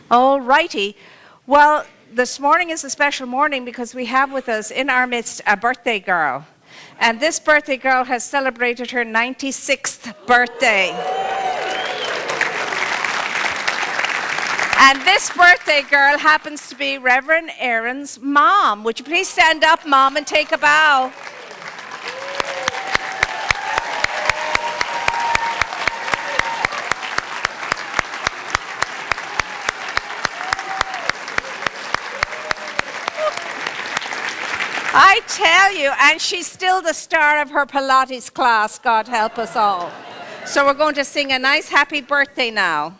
All righty. Well, this morning is a special morning because we have with us in our midst a birthday girl. And this birthday girl has celebrated her 96th birthday. And this birthday girl happens to be Reverend Aaron's mom. Would you please stand up, Mom, and take a bow? I tell you, and she's still the star of her Pilates class, God help us all. So we're going to sing a nice happy birthday now.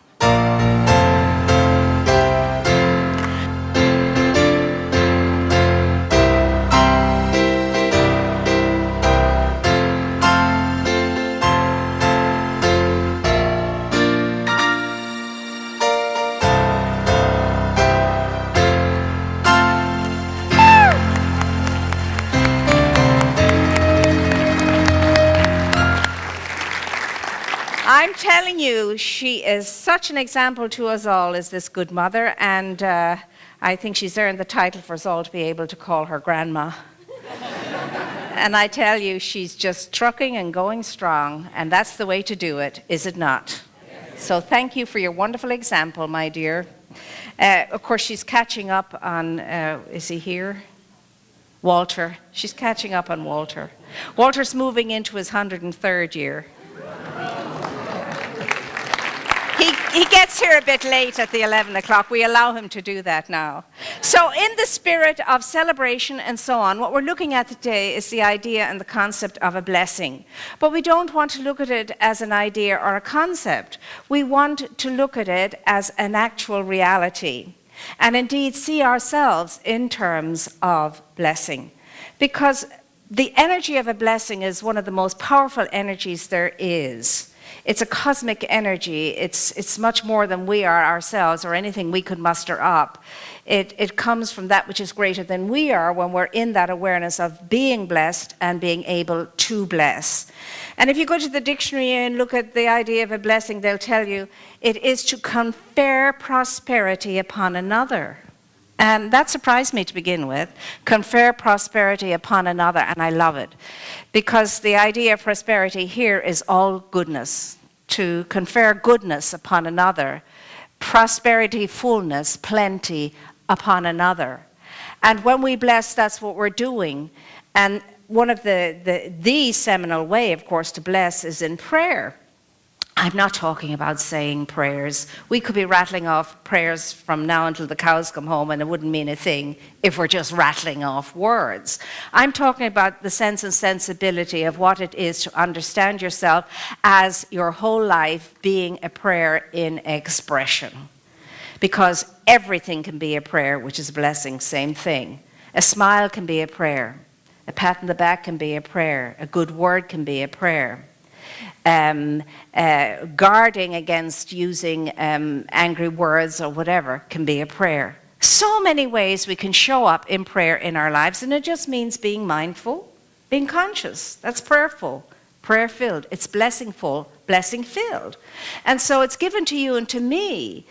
I'm telling you, she is such an example to us all as this good mother, and I think she's earned the title for us all to be able to call her grandma. And I tell you, she's just trucking and going strong, and that's the way to do it, is it not? Yes. So thank you for your wonderful example, my dear. Of course, she's catching up on, is he here? Walter. She's catching up on Walter. Walter's moving into his 103rd year. He gets here a bit late at the 11 o'clock. We allow him to do that now. So in the spirit of celebration and so on, what we're looking at today is the idea and the concept of a blessing. But we don't want to look at it as an idea or a concept. We want to look at it as an actual reality, and indeed see ourselves in terms of blessing. Because the energy of a blessing is one of the most powerful energies there is. It's a cosmic energy. It's much more than we are ourselves or anything we could muster up. It comes from that which is greater than we are when we're in that awareness of being blessed and being able to bless. And if you go to the dictionary and look at the idea of a blessing, they'll tell you it is to confer prosperity upon another. And that surprised me to begin with. Confer prosperity upon another, and I love it. Because the idea of prosperity here is all goodness. To confer goodness upon another. Prosperity, fullness, plenty upon another. And when we bless, that's what we're doing. And one of the seminal way, of course, to bless is in prayer. I'm not talking about saying prayers. We could be rattling off prayers from now until the cows come home, and it wouldn't mean a thing if we're just rattling off words. I'm talking about the sense and sensibility of what it is to understand yourself as your whole life being a prayer in expression. Because everything can be a prayer, which is a blessing, same thing. A smile can be a prayer. A pat on the back can be a prayer. A good word can be a prayer. Guarding against using angry words or whatever can be a prayer. So many ways we can show up in prayer in our lives, and it just means being mindful, being conscious. That's prayerful, prayer-filled. It's blessingful, blessing-filled. And so it's given to you and to me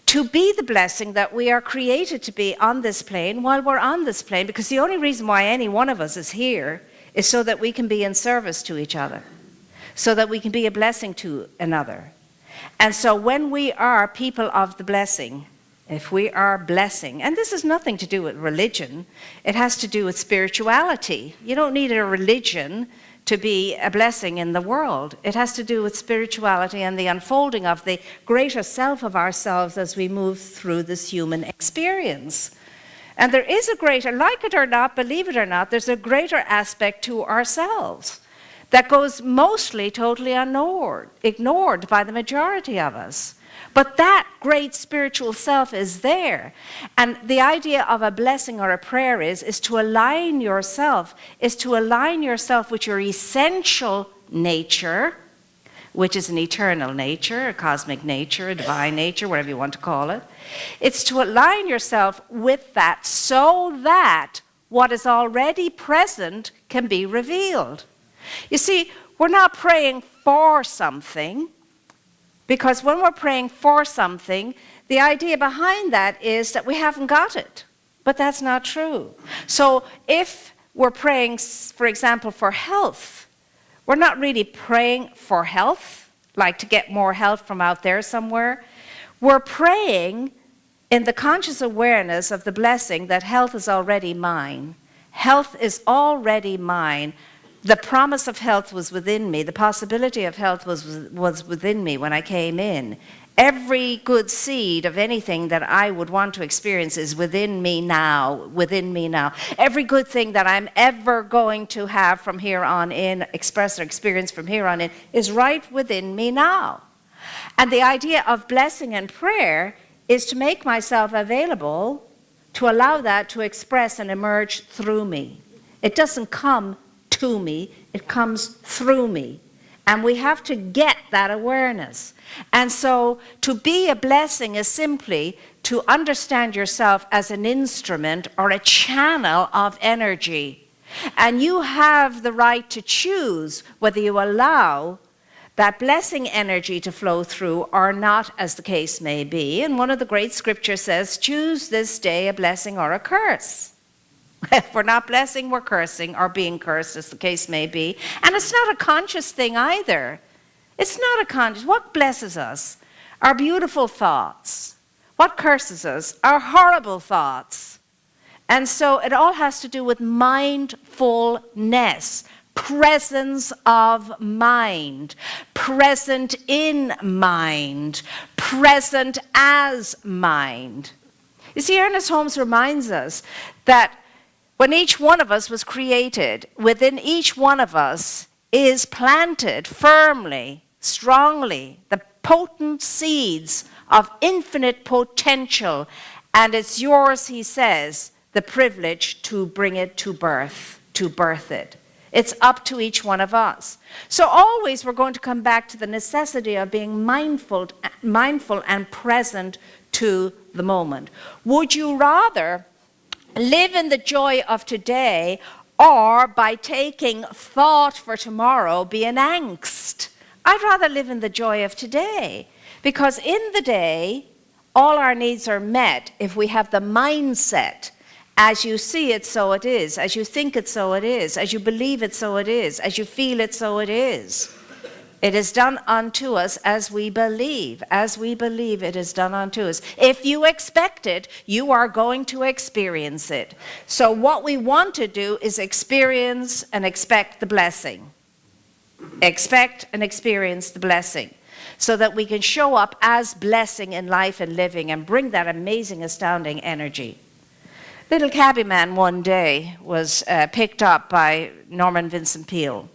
to be the blessing that we are created to be on this plane while we're on this plane, because the only reason why any one of us is here is so that we can be in service to each other. So that we can be a blessing to another. And so when we are people of the blessing, if we are blessing, and this has nothing to do with religion, it has to do with spirituality. You don't need a religion to be a blessing in the world. It has to do with spirituality and the unfolding of the greater self of ourselves as we move through this human experience. And there is a greater, like it or not, believe it or not, there's a greater aspect to ourselves that goes mostly totally ignored by the majority of us. But that great spiritual self is there. And the idea of a blessing or a prayer is to align yourself, with your essential nature, which is an eternal nature, a cosmic nature, a divine nature, whatever you want to call it. It's to align yourself with that so that what is already present can be revealed. You see, we're not praying for something, because when we're praying for something, the idea behind that is that we haven't got it. But that's not true. So if we're praying, for example, for health, we're not really praying for health, like to get more health from out there somewhere. We're praying in the conscious awareness of the blessing that health is already mine. Health is already mine. The promise of health was within me. The possibility of health was within me when I came in. Every good seed of anything that I would want to experience is within me now, within me now. Every good thing that I'm ever going to have from here on in, express or experience from here on in, is right within me now. And the idea of blessing and prayer is to make myself available to allow that to express and emerge through me. It doesn't come to me, it comes through me. And we have to get that awareness. And so to be a blessing is simply to understand yourself as an instrument or a channel of energy. And you have the right to choose whether you allow that blessing energy to flow through or not, as the case may be. And one of the great scriptures says, choose this day a blessing or a curse. If we're not blessing, we're cursing, or being cursed, as the case may be. And it's not a conscious thing either. It's not a conscious. What blesses us? Our beautiful thoughts. What curses us? Our horrible thoughts. And so it all has to do with mindfulness, presence of mind, present in mind, present as mind. You see, Ernest Holmes reminds us that when each one of us was created, within each one of us is planted firmly, strongly, the potent seeds of infinite potential. And it's yours, he says, the privilege to bring it to birth it. It's up to each one of us. So always we're going to come back to the necessity of being mindful and present to the moment. Would you rather live in the joy of today, or by taking thought for tomorrow be in angst? I'd rather live in the joy of today, because in the day all our needs are met if we have the mindset, as you see it, so it is, as you think it, so it is, as you believe it, so it is, as you feel it, so it is. It is done unto us as we believe. As we believe, it is done unto us. If you expect it, you are going to experience it. So what we want to do is experience and expect the blessing. Expect and experience the blessing, so that we can show up as blessing in life and living and bring that amazing, astounding energy. Little cabbie man one day was picked up by Norman Vincent Peale.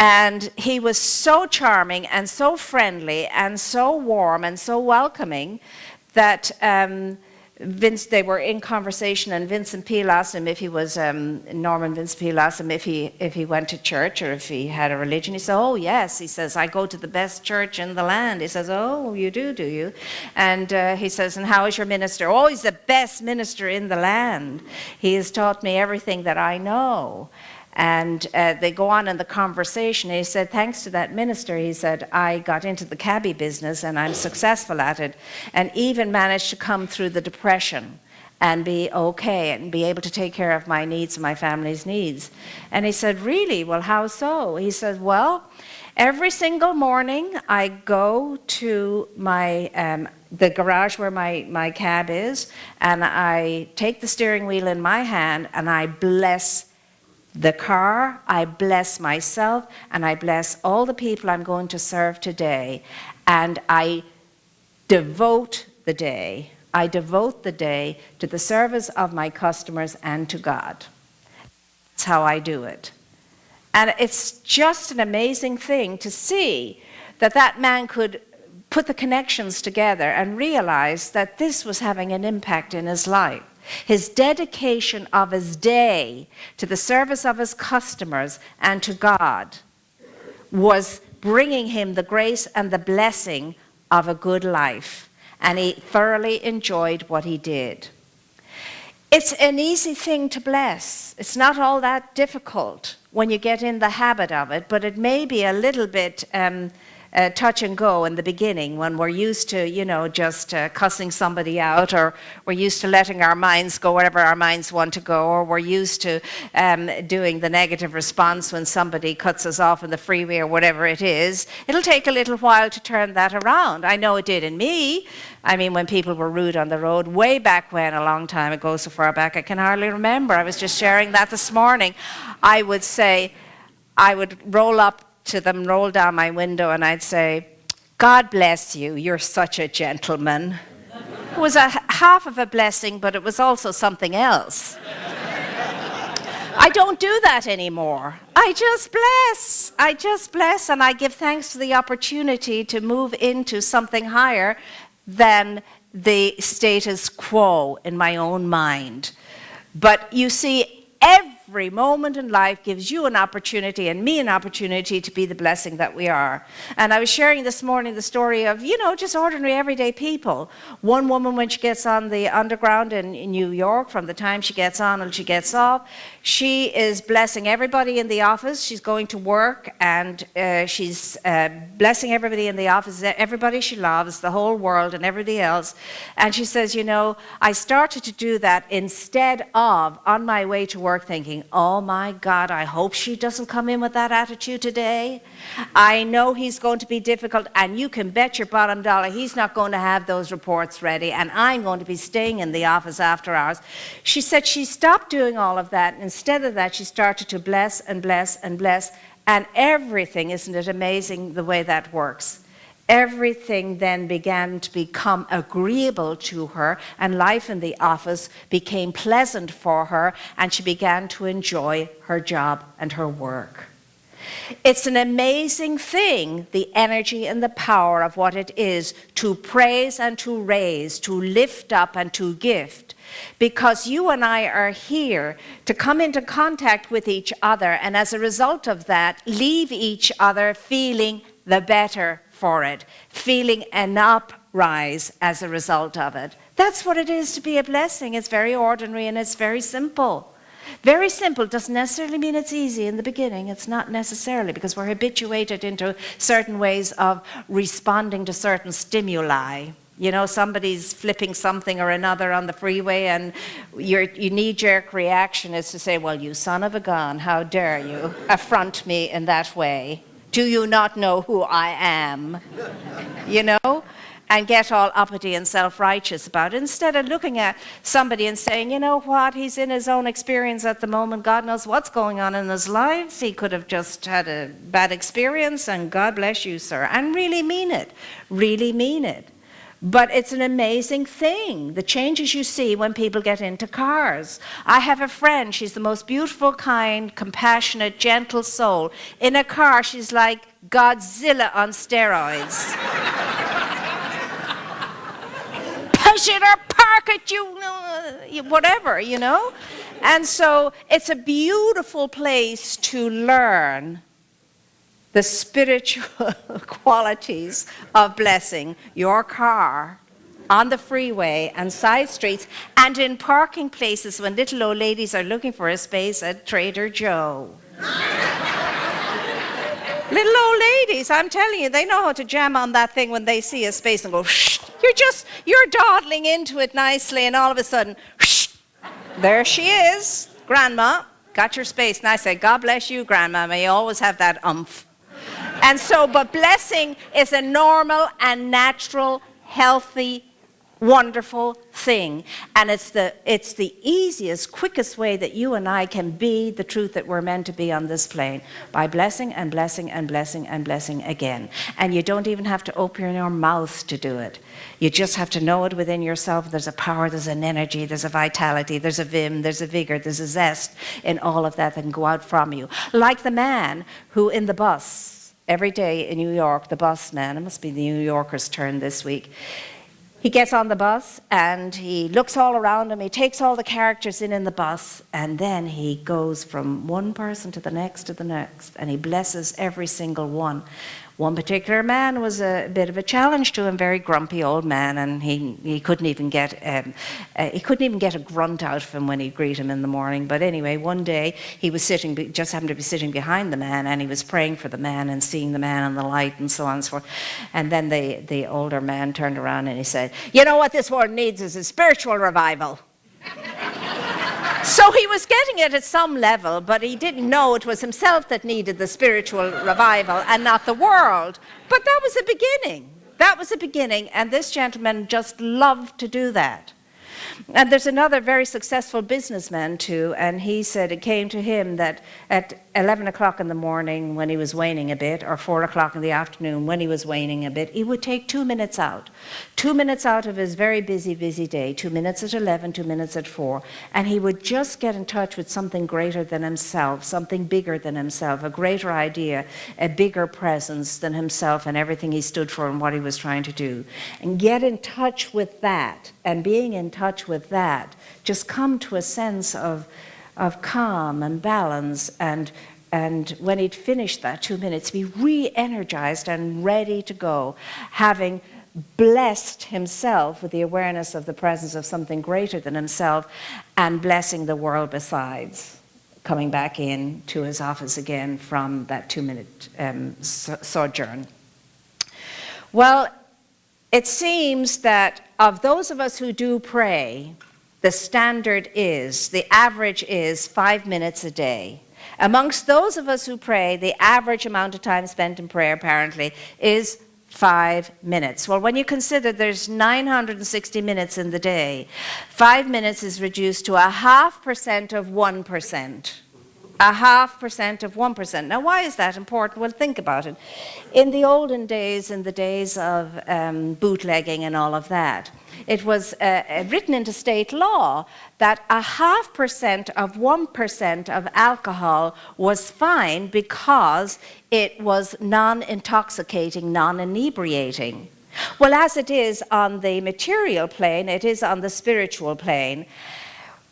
And he was so charming and so friendly and so warm and so welcoming that they were in conversation, and Vincent Peale asked him if he was, Norman Vincent Peale asked him if he went to church or if he had a religion. He said, oh yes, he says, I go to the best church in the land. He says, oh, you do you? And he says, and how is your minister? Oh, he's the best minister in the land. He has taught me everything that I know. And they go on in the conversation. He said, thanks to that minister, he said, I got into the cabbie business and I'm successful at it, and even managed to come through the depression and be okay and be able to take care of my needs and my family's needs. And he said, really? Well, how so? He said, well, every single morning I go to my the garage where my cab is, and I take the steering wheel in my hand and I bless the car, I bless myself, and I bless all the people I'm going to serve today. And I devote the day to the service of my customers and to God. That's how I do it. And it's just an amazing thing to see that man could put the connections together and realize that this was having an impact in his life. His dedication of his day to the service of his customers and to God was bringing him the grace and the blessing of a good life. And he thoroughly enjoyed what he did. It's an easy thing to bless. It's not all that difficult when you get in the habit of it, but it may be a little bit touch and go in the beginning, when we're used to, just cussing somebody out, or we're used to letting our minds go wherever our minds want to go, or we're used to doing the negative response when somebody cuts us off on the freeway or whatever it is. It'll take a little while to turn that around. I know it did in me. I mean, when people were rude on the road, way back when, a long time ago, so far back I can hardly remember. I was just sharing that this morning. I would roll up to them, roll down my window, and I'd say, "God bless you, you're such a gentleman." It was a half of a blessing, but it was also something else. I don't do that anymore. I just bless, and I give thanks for the opportunity to move into something higher than the status quo in my own mind. But you see, every moment in life gives you an opportunity and me an opportunity to be the blessing that we are. And I was sharing this morning the story of, just ordinary everyday people. One woman, when she gets on the underground in New York, from the time she gets on until she gets off, she is blessing everybody in the office. She's going to work, and she's blessing everybody in the office, everybody she loves, the whole world and everybody else. And she says, I started to do that instead of, on my way to work, thinking, oh my God, I hope she doesn't come in with that attitude today. I know he's going to be difficult, and you can bet your bottom dollar he's not going to have those reports ready, and I'm going to be staying in the office after hours. She said she stopped doing all of that, and instead of that she started to bless and bless and bless, and everything, isn't it amazing the way that works? Everything then began to become agreeable to her, and life in the office became pleasant for her, and she began to enjoy her job and her work. It's an amazing thing, the energy and the power of what it is to praise and to raise, to lift up and to gift. Because you and I are here to come into contact with each other, and as a result of that, leave each other feeling the better for it, feeling an uprise as a result of it. That's what it is to be a blessing. It's very ordinary and it's very simple. Very simple doesn't necessarily mean it's easy in the beginning. It's not necessarily, because we're habituated into certain ways of responding to certain stimuli. Somebody's flipping something or another on the freeway, and your knee-jerk reaction is to say, well, you son of a gun, how dare you affront me in that way? Do you not know who I am? And get all uppity and self-righteous about it, instead of looking at somebody and saying, you know what, he's in his own experience at the moment. God knows what's going on in his life. He could have just had a bad experience, and God bless you, sir. And really mean it. Really mean it. But it's an amazing thing, the changes you see when people get into cars. I have a friend, she's the most beautiful, kind, compassionate, gentle soul. In a car, she's like Godzilla on steroids. Push it or park it, whatever, And so it's a beautiful place to learn the spiritual qualities of blessing your car on the freeway and side streets and in parking places when little old ladies are looking for a space at Trader Joe. Little old ladies, I'm telling you, they know how to jam on that thing when they see a space and go, shh. You're dawdling into it nicely, and all of a sudden, shh, there she is, Grandma, got your space. And I say, God bless you, Grandma, may you always have that umph. And so, but blessing is a normal and natural, healthy, wonderful thing. And it's the easiest, quickest way that you and I can be the truth that we're meant to be on this plane, by blessing and blessing and blessing and blessing again. And you don't even have to open your mouth to do it. You just have to know it within yourself. There's a power, there's an energy, there's a vitality, there's a vim, there's a vigor, there's a zest in all of that can go out from you. Like the man who in the bus, every day in New York, the bus man, it must be the New Yorker's turn this week, he gets on the bus and he looks all around him, he takes all the characters in the bus, and then he goes from one person to the next, and he blesses every single one One particular man was a bit of a challenge to him, very grumpy old man, and he couldn't even get a grunt out of him when he'd greet him in the morning. But anyway, one day he was just happened to be sitting behind the man, and he was praying for the man and seeing the man in the light and so on and so forth. And then the older man turned around and he said, "You know what this world needs is a spiritual revival." So he was getting it at some level, but he didn't know it was himself that needed the spiritual revival and not the world. But that was a beginning. That was a beginning, and this gentleman just loved to do that. And there's another very successful businessman too, and he said it came to him that at 11 o'clock in the morning when he was waning a bit, or 4 o'clock in the afternoon when he was waning a bit, he would take 2 minutes out. 2 minutes out of his very busy day, 2 minutes at 11, 2 minutes at 4, and he would just get in touch with something greater than himself, something bigger than himself, a greater idea, a bigger presence than himself and everything he stood for and what he was trying to do. And get in touch with that, and being in touch with that, just come to a sense of calm and balance, and when he'd finished that 2 minutes, be re-energized and ready to go, having blessed himself with the awareness of the presence of something greater than himself, and blessing the world besides, coming back in to his office again from that 2-minute sojourn. Well, it seems that of those of us who do pray, the standard is, the average is 5 minutes a day. Amongst those of us who pray, the average amount of time spent in prayer, apparently, is 5 minutes. Well, when you consider there's 960 minutes in the day, 5 minutes is reduced to 0.5% of 1%. 0.5% of 1%. Now, why is that important? Well, think about it. In the olden days, in the days of bootlegging and all of that, it was written into state law that 0.5% of 1% of alcohol was fine because it was non-intoxicating, non-inebriating. Well, as it is on the material plane, it is on the spiritual plane.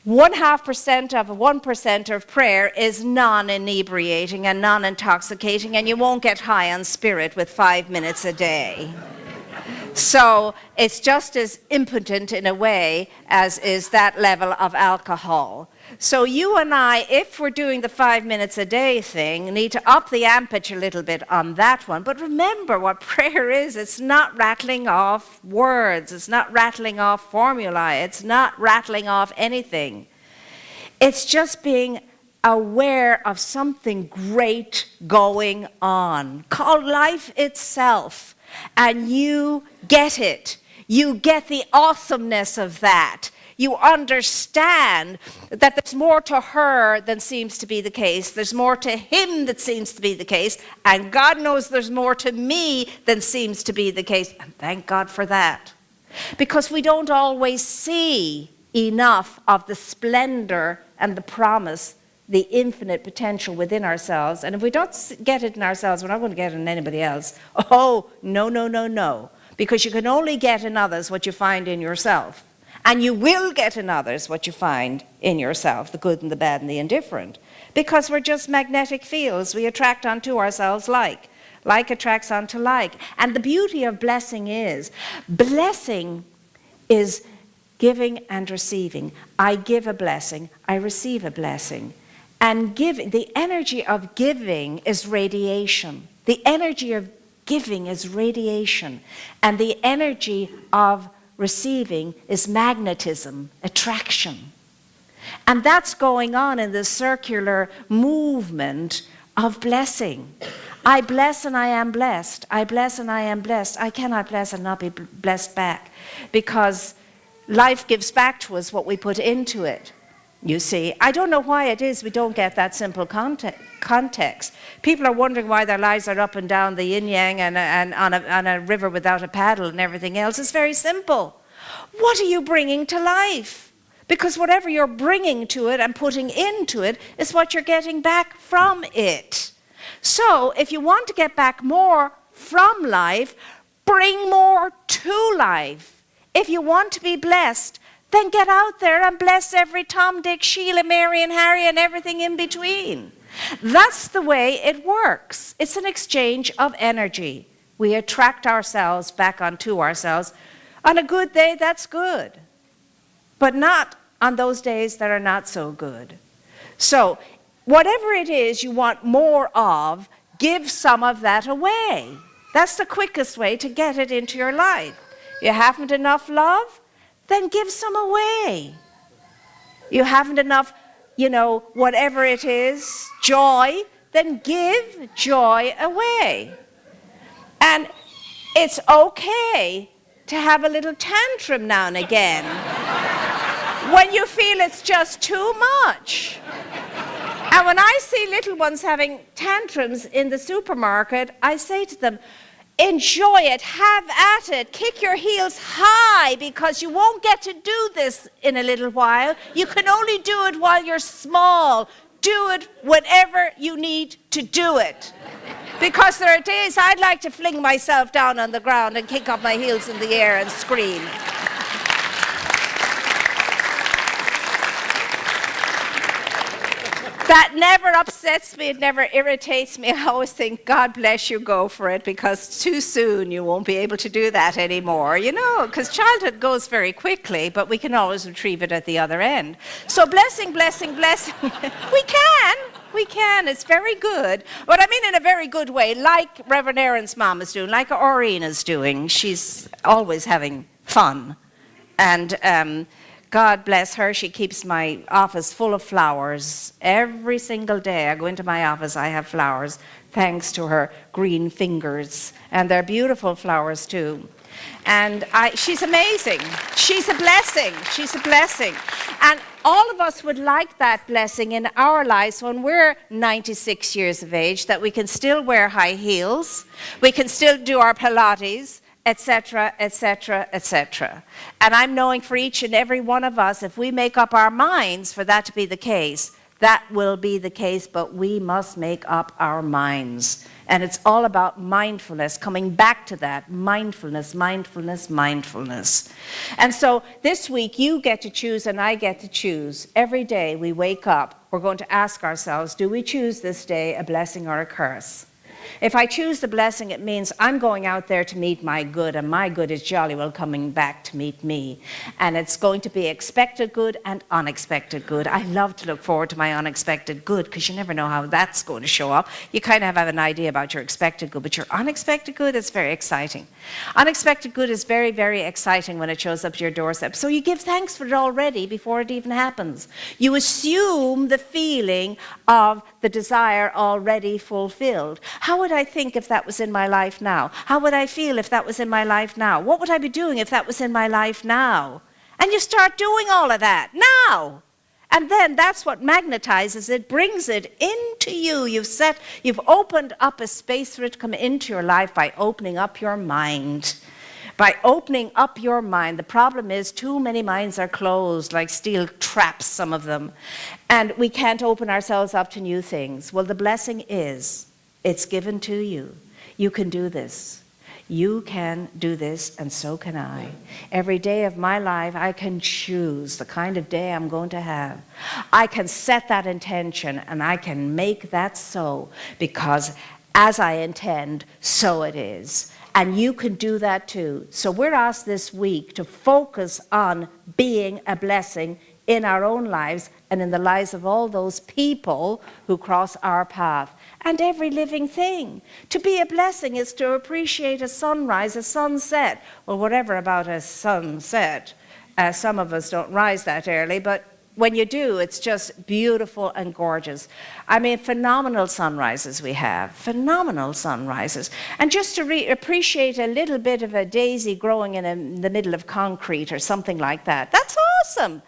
0.5% of 1% of prayer is non-inebriating and non-intoxicating, and you won't get high on spirit with 5 minutes a day. So it's just as impotent in a way as is that level of alcohol. So you and I, if we're doing the 5 minutes a day thing, need to up the ampage a little bit on that one. But remember what prayer is. It's not rattling off words. It's not rattling off formulae. It's not rattling off anything. It's just being aware of something great going on, called life itself. And you get it. You get the awesomeness of that. You understand that there's more to her than seems to be the case. There's more to him that seems to be the case. And God knows there's more to me than seems to be the case. And thank God for that. Because we don't always see enough of the splendor and the promise, the infinite potential within ourselves. And if we don't get it in ourselves, we're not going to get it in anybody else. Oh, no, no, no, no. Because you can only get in others what you find in yourself. And you will get in others what you find in yourself, the good and the bad and the indifferent. Because we're just magnetic fields. We attract onto ourselves like. Like attracts onto like. And the beauty of blessing is giving and receiving. I give a blessing, I receive a blessing. And giving, the energy of giving is radiation. The energy of giving is radiation. And the energy of receiving is magnetism, attraction. And that's going on in the circular movement of blessing. I bless and I am blessed. I bless and I am blessed. I cannot bless and not be blessed back, because life gives back to us what we put into it. You see, I don't know why it is we don't get that simple context. People are wondering why their lives are up and down the yin-yang and on a river without a paddle and everything else. It's very simple. What are you bringing to life? Because whatever you're bringing to it and putting into it is what you're getting back from it. So if you want to get back more from life, bring more to life. If you want to be blessed, then get out there and bless every Tom, Dick, Sheila, Mary, and Harry, and everything in between. That's the way it works. It's an exchange of energy. We attract ourselves back onto ourselves. On a good day, that's good. But not on those days that are not so good. So, whatever it is you want more of, give some of that away. That's the quickest way to get it into your life. You haven't enough love? Then give some away. You haven't enough, whatever it is, joy, then give joy away. And it's okay to have a little tantrum now and again when you feel it's just too much. And when I see little ones having tantrums in the supermarket, I say to them, enjoy it, have at it, kick your heels high, because you won't get to do this in a little while. You can only do it while you're small. Do it whenever you need to do it. Because there are days I'd like to fling myself down on the ground and kick up my heels in the air and scream. That never upsets me, it never irritates me. I always think, God bless you, go for it, because too soon you won't be able to do that anymore, because childhood goes very quickly, but we can always retrieve it at the other end. So blessing, blessing, blessing. We can, it's very good. But I mean in a very good way, like Reverend Aaron's mom is doing, like Aureen is doing. She's always having fun. And God bless her, she keeps my office full of flowers. Every single day I go into my office, I have flowers, thanks to her green fingers. And they're beautiful flowers too. And she's amazing. She's a blessing. She's a blessing. And all of us would like that blessing in our lives when we're 96 years of age, that we can still wear high heels, we can still do our Pilates, etc., etc., etc. And I'm knowing for each and every one of us, if we make up our minds for that to be the case, that will be the case, but we must make up our minds. And it's all about mindfulness, coming back to that, mindfulness, mindfulness, mindfulness. And so this week you get to choose and I get to choose. Every day we wake up, we're going to ask ourselves, do we choose this day a blessing or a curse? If I choose the blessing, it means I'm going out there to meet my good, and my good is jolly well coming back to meet me. And it's going to be expected good and unexpected good. I love to look forward to my unexpected good, because you never know how that's going to show up. You kind of have an idea about your expected good, but your unexpected good is very exciting. Unexpected good is very, very exciting when it shows up to your doorstep. So you give thanks for it already before it even happens. You assume the feeling of the desire already fulfilled. How would I think if that was in my life now? How would I feel if that was in my life now? What would I be doing if that was in my life now? And you start doing all of that now. And then that's what magnetizes it, brings it into you. You've opened up a space for it to come into your life by opening up your mind. By opening up your mind. The problem is too many minds are closed, like steel traps, some of them. And we can't open ourselves up to new things. Well, the blessing is, it's given to you. You can do this. You can do this, and so can I. Every day of my life, I can choose the kind of day I'm going to have. I can set that intention, and I can make that so, because as I intend, so it is. And you can do that too. So we're asked this week to focus on being a blessing in our own lives and in the lives of all those people who cross our path. And every living thing. To be a blessing is to appreciate a sunrise, a sunset. Well, whatever about a sunset. Some of us don't rise that early, but when you do, it's just beautiful and gorgeous. I mean, phenomenal sunrises we have, phenomenal sunrises. And just to appreciate a little bit of a daisy growing in the middle of concrete or something like that, that's awesome.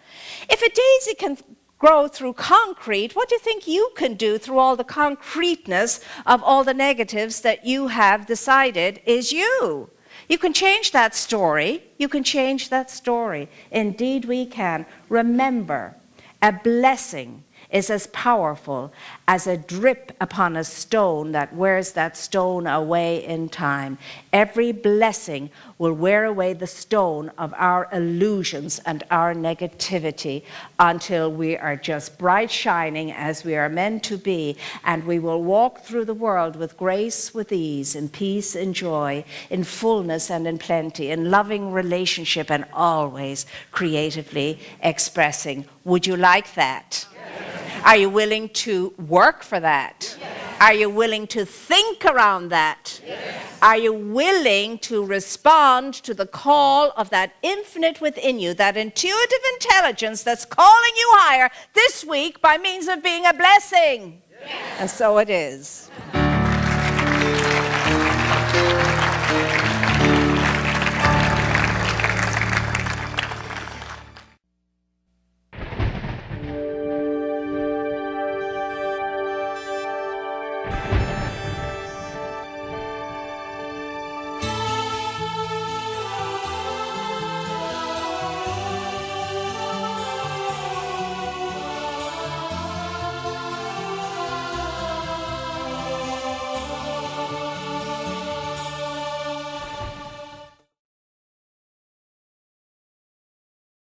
If a daisy can grow through concrete, what do you think you can do through all the concreteness of all the negatives that you have decided is you? You can change that story. You can change that story. Indeed, we can. Remember, a blessing is as powerful as a drip upon a stone that wears that stone away in time. Every blessing will wear away the stone of our illusions and our negativity until we are just bright shining as we are meant to be, and we will walk through the world with grace, with ease, in peace, in joy, in fullness and in plenty, in loving relationship, and always creatively expressing. Would you like that? Yes. Are you willing to work for that? Yes. Are you willing to think around that? Yes. Are you willing to respond to the call of that infinite within you, that intuitive intelligence that's calling you higher this week by means of being a blessing? Yes. And so it is.